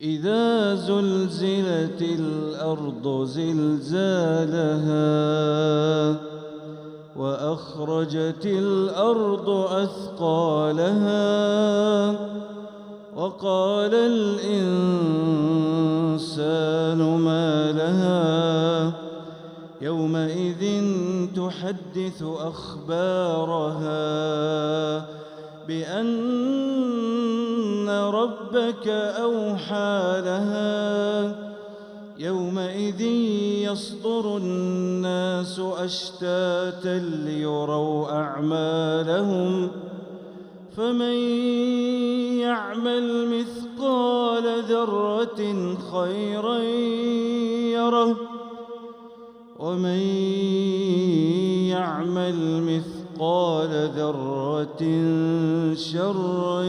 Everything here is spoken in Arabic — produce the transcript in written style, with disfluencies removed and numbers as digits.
إذا زلزلت الأرض زلزالها وأخرجت الأرض أثقالها وقال الإنسان ما لها يومئذ تحدث أخبارها بأن ربك أوحى لها يومئذ يصدر الناس أشتاتا ليروا أعمالهم فمن يعمل مثقال ذرة خيرا يره ومن يعمل مثقال ذرة شرا